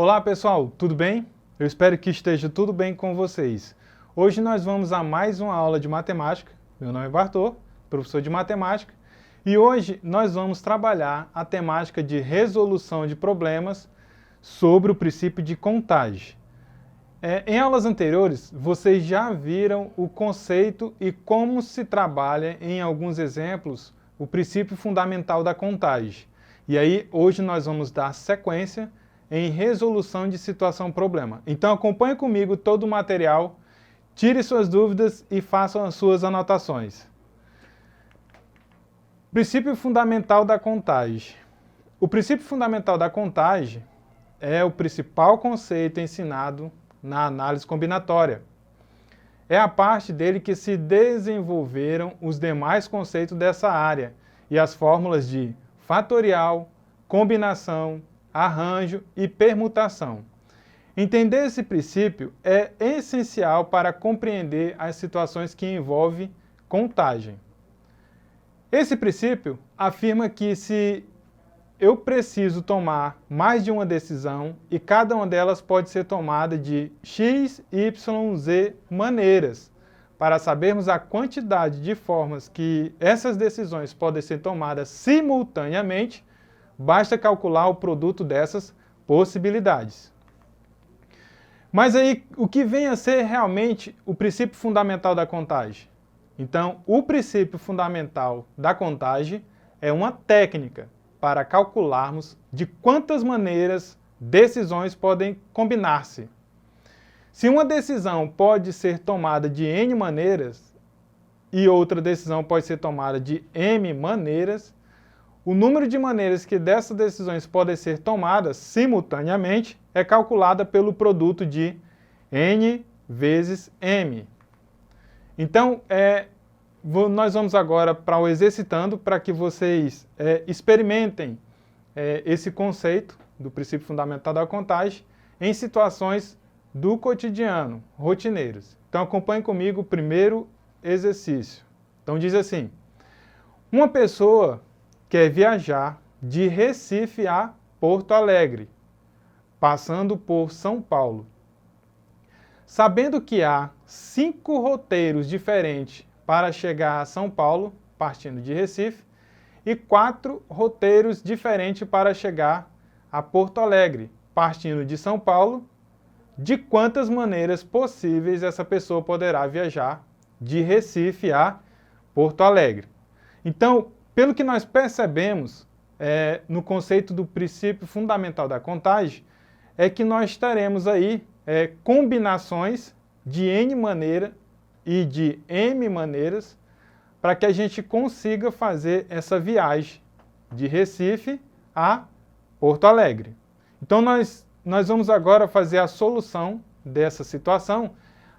Olá pessoal, tudo bem? Eu espero que esteja tudo bem com vocês. Hoje nós vamos a mais uma aula de matemática. Meu nome é Bartô, professor de matemática, e hoje nós vamos trabalhar a temática de resolução de problemas sobre o princípio de contagem. Em aulas anteriores, vocês já viram o conceito e como se trabalha em alguns exemplos o princípio fundamental da contagem. E aí, hoje nós vamos dar sequência em resolução de situação-problema. Então acompanhe comigo todo o material, tire suas dúvidas e façam as suas anotações. Princípio fundamental da contagem. O princípio fundamental da contagem é o principal conceito ensinado na análise combinatória. É a parte dele que se desenvolveram os demais conceitos dessa área e as fórmulas de fatorial, combinação, arranjo e permutação. Entender esse princípio é essencial para compreender as situações que envolvem contagem. Esse princípio afirma que se eu preciso tomar mais de uma decisão e cada uma delas pode ser tomada de x, y, z maneiras. Para sabermos a quantidade de formas que essas decisões podem ser tomadas simultaneamente, basta calcular o produto dessas possibilidades. Mas aí, o que vem a ser realmente o princípio fundamental da contagem? Então, o princípio fundamental da contagem é uma técnica para calcularmos de quantas maneiras decisões podem combinar-se. Se uma decisão pode ser tomada de N maneiras e outra decisão pode ser tomada de M maneiras, o número de maneiras que dessas decisões podem ser tomadas simultaneamente é calculada pelo produto de N vezes M. Então, nós vamos agora para o exercitando para que vocês experimentem esse conceito do princípio fundamental da contagem em situações do cotidiano, rotineiros. Então acompanhe comigo o primeiro exercício. Então diz assim: uma pessoa quer viajar de Recife a Porto Alegre, passando por São Paulo. Sabendo que há 5 roteiros diferentes para chegar a São Paulo, partindo de Recife, e 4 roteiros diferentes para chegar a Porto Alegre, partindo de São Paulo, de quantas maneiras possíveis essa pessoa poderá viajar de Recife a Porto Alegre? Então, pelo que nós percebemos no conceito do princípio fundamental da contagem, é que nós teremos aí combinações de N maneiras e de M maneiras para que a gente consiga fazer essa viagem de Recife a Porto Alegre. Então nós vamos agora fazer a solução dessa situação.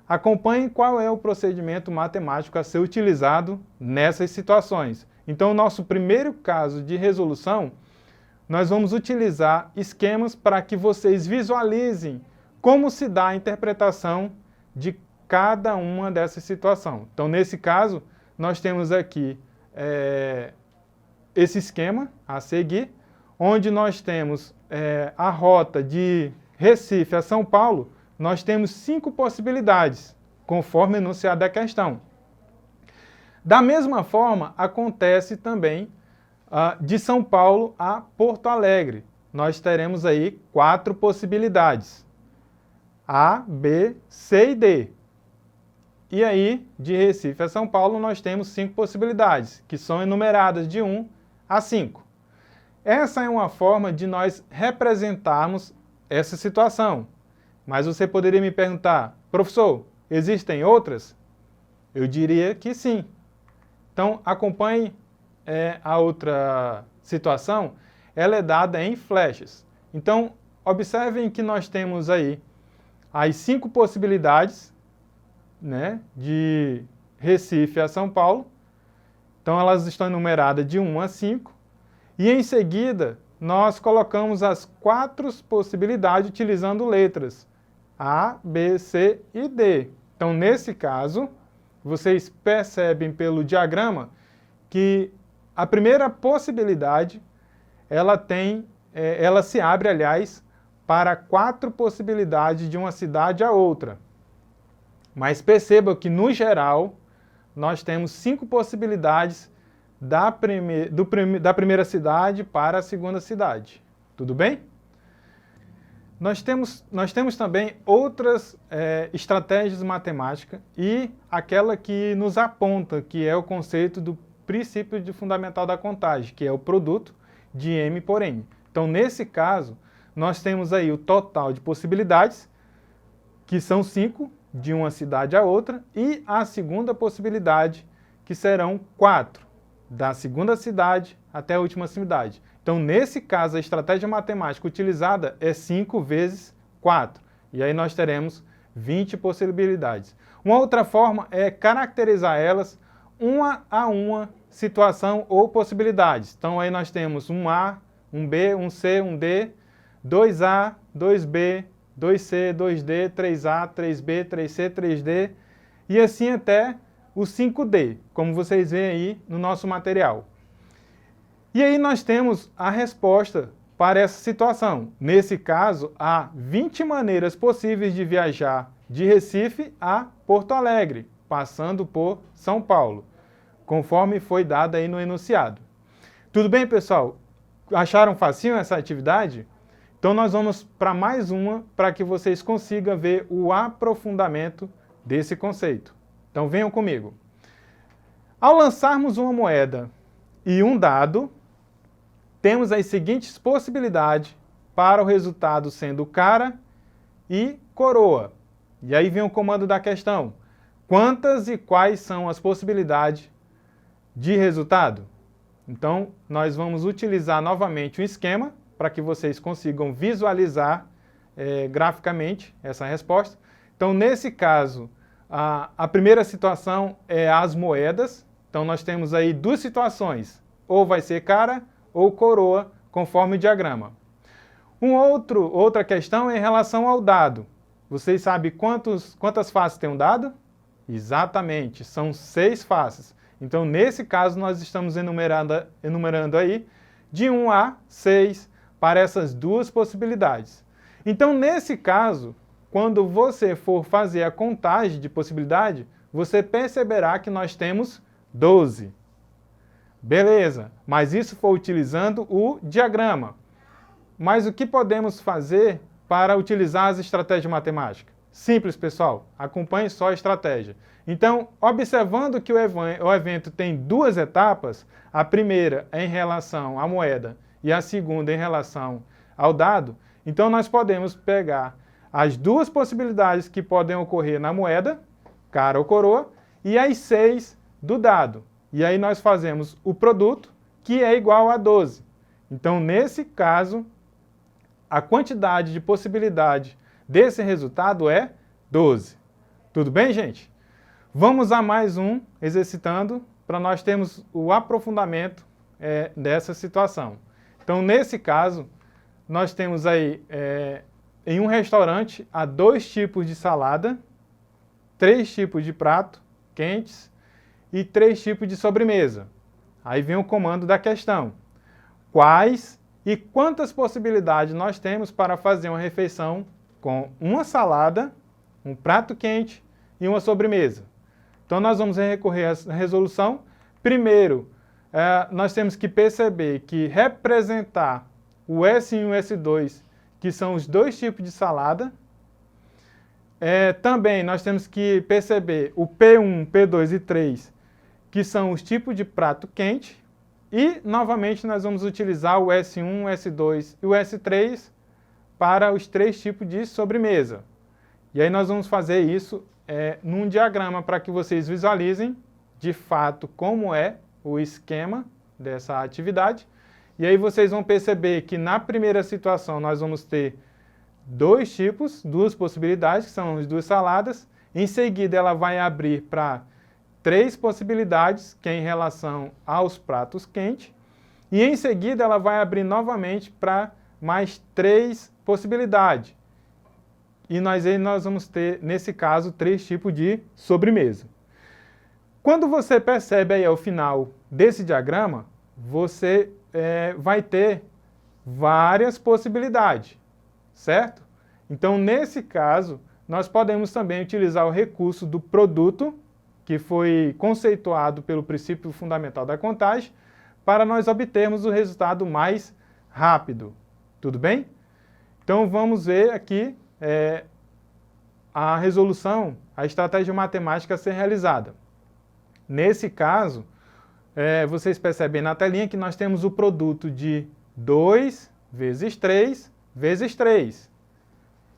Acompanhe qual é o procedimento matemático a ser utilizado nessas situações. Então, o nosso primeiro caso de resolução, nós vamos utilizar esquemas para que vocês visualizem como se dá a interpretação de cada uma dessas situações. Então, nesse caso, nós temos aqui esse esquema a seguir, onde nós temos a rota de Recife a São Paulo, nós temos 5 possibilidades, conforme enunciado da questão. Da mesma forma, acontece também de São Paulo a Porto Alegre. Nós teremos aí 4 possibilidades, A, B, C e D. E aí, de Recife a São Paulo, nós temos 5 possibilidades, que são enumeradas de 1 a 5. Essa é uma forma de nós representarmos essa situação. Mas você poderia me perguntar, professor, existem outras? Eu diria que sim. Então, acompanhe a outra situação, ela é dada em flechas. Então, observem que nós temos aí as 5 possibilidades, né, de Recife a São Paulo. Então, elas estão enumeradas de 1 a 5. E, em seguida, nós colocamos as 4 possibilidades utilizando letras A, B, C e D. Então, nesse caso, vocês percebem pelo diagrama que a primeira possibilidade, ela se abre, aliás, para 4 possibilidades de uma cidade a outra. Mas perceba que, no geral, nós temos 5 possibilidades da primeira cidade para a segunda cidade. Tudo bem? Nós temos também outras estratégias matemáticas e aquela que nos aponta, que é o conceito do princípio fundamental da contagem, que é o produto de M por N. Então, nesse caso, nós temos aí o total de possibilidades, que são 5, de uma cidade a outra, e a segunda possibilidade, que serão 4, da segunda cidade até a última cidade. Então, nesse caso, a estratégia matemática utilizada é 5 vezes 4, e aí nós teremos 20 possibilidades. Uma outra forma é caracterizar elas uma a uma situação ou possibilidades. Então, aí nós temos um A, um B, um C, um D, 2A, 2B, 2C, 2D, 3A, 3B, 3C, 3D, e assim até o 5D, como vocês veem aí no nosso material. E aí nós temos a resposta para essa situação. Nesse caso, há 20 maneiras possíveis de viajar de Recife a Porto Alegre, passando por São Paulo, conforme foi dado aí no enunciado. Tudo bem, pessoal? Acharam facinho essa atividade? Então nós vamos para mais uma, para que vocês consigam ver o aprofundamento desse conceito. Então venham comigo. Ao lançarmos uma moeda e um dado, temos as seguintes possibilidades para o resultado sendo cara e coroa. E aí vem o comando da questão. Quantas e quais são as possibilidades de resultado? Então, nós vamos utilizar novamente o esquema para que vocês consigam visualizar graficamente essa resposta. Então, nesse caso, a primeira situação é as moedas. Então, nós temos aí 2 situações. Ou vai ser cara ou coroa, conforme o diagrama. Outra questão é em relação ao dado. Vocês sabem quantas faces tem um dado? Exatamente, são 6 faces. Então, nesse caso, nós estamos enumerando aí de 1 a 6 para essas 2 possibilidades. Então, nesse caso, quando você for fazer a contagem de possibilidade, você perceberá que nós temos 12. Beleza, mas isso foi utilizando o diagrama. Mas o que podemos fazer para utilizar as estratégias matemáticas? Simples, pessoal, acompanhe só a estratégia. Então, observando que o evento tem 2 etapas, a primeira é em relação à moeda e a segunda em relação ao dado, então nós podemos pegar as 2 possibilidades que podem ocorrer na moeda, cara ou coroa, e as 6 do dado. E aí nós fazemos o produto, que é igual a 12. Então, nesse caso, a quantidade de possibilidade desse resultado é 12. Tudo bem, gente? Vamos a mais um, exercitando, para nós termos o aprofundamento dessa situação. Então, nesse caso, nós temos aí, em um restaurante, há 2 tipos de salada, 3 tipos de prato quentes e 3 tipos de sobremesa. Aí vem o comando da questão. Quais e quantas possibilidades nós temos para fazer uma refeição com uma salada, um prato quente e uma sobremesa? Então, nós vamos recorrer à resolução. Primeiro, nós temos que perceber que representar o S1 e o S2, que são os 2 tipos de salada. Também nós temos que perceber o P1, P2 e 3, que são os tipos de prato quente. E, novamente, nós vamos utilizar o S1, o S2 e o S3 para os 3 tipos de sobremesa. E aí nós vamos fazer isso num diagrama para que vocês visualizem, de fato, como é o esquema dessa atividade. E aí vocês vão perceber que na primeira situação nós vamos ter 2 tipos, 2 possibilidades, que são as 2 saladas. Em seguida, ela vai abrir para 3 possibilidades, que é em relação aos pratos quentes. E em seguida, ela vai abrir novamente para mais 3 possibilidades. E nós vamos ter, nesse caso, 3 tipos de sobremesa. Quando você percebe aí ao final desse diagrama, você vai ter várias possibilidades. certo? Então, nesse caso, nós podemos também utilizar o recurso do produto, que foi conceituado pelo princípio fundamental da contagem, para nós obtermos o resultado mais rápido. Tudo bem? Então, vamos ver aqui a resolução, a estratégia matemática a ser realizada. Nesse caso, vocês percebem na telinha que nós temos o produto de 2 vezes 3 vezes 3,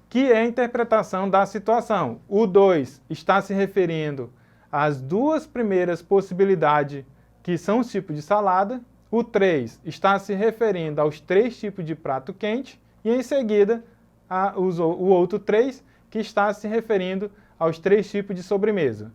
que é a interpretação da situação. O 2 está se referindo às duas primeiras possibilidades, que são os tipos de salada. O 3 está se referindo aos 3 tipos de prato quente. E em seguida, o outro 3, que está se referindo aos 3 tipos de sobremesa.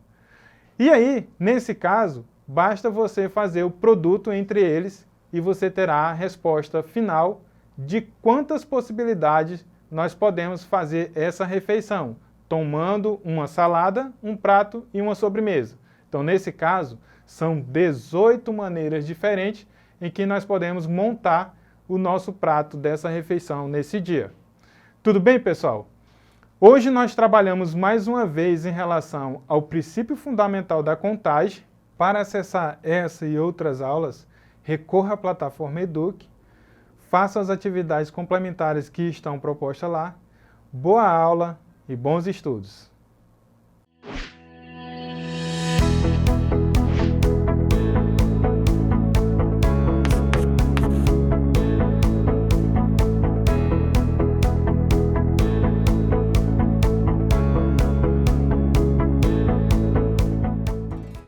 E aí, nesse caso, basta você fazer o produto entre eles e você terá a resposta final de quantas possibilidades nós podemos fazer essa refeição, tomando uma salada, um prato e uma sobremesa. Então, nesse caso, são 18 maneiras diferentes em que nós podemos montar o nosso prato dessa refeição nesse dia. Tudo bem, pessoal? Hoje nós trabalhamos mais uma vez em relação ao princípio fundamental da contagem. Para acessar essa e outras aulas, recorra à plataforma Eduque, faça as atividades complementares que estão propostas lá. Boa aula e bons estudos!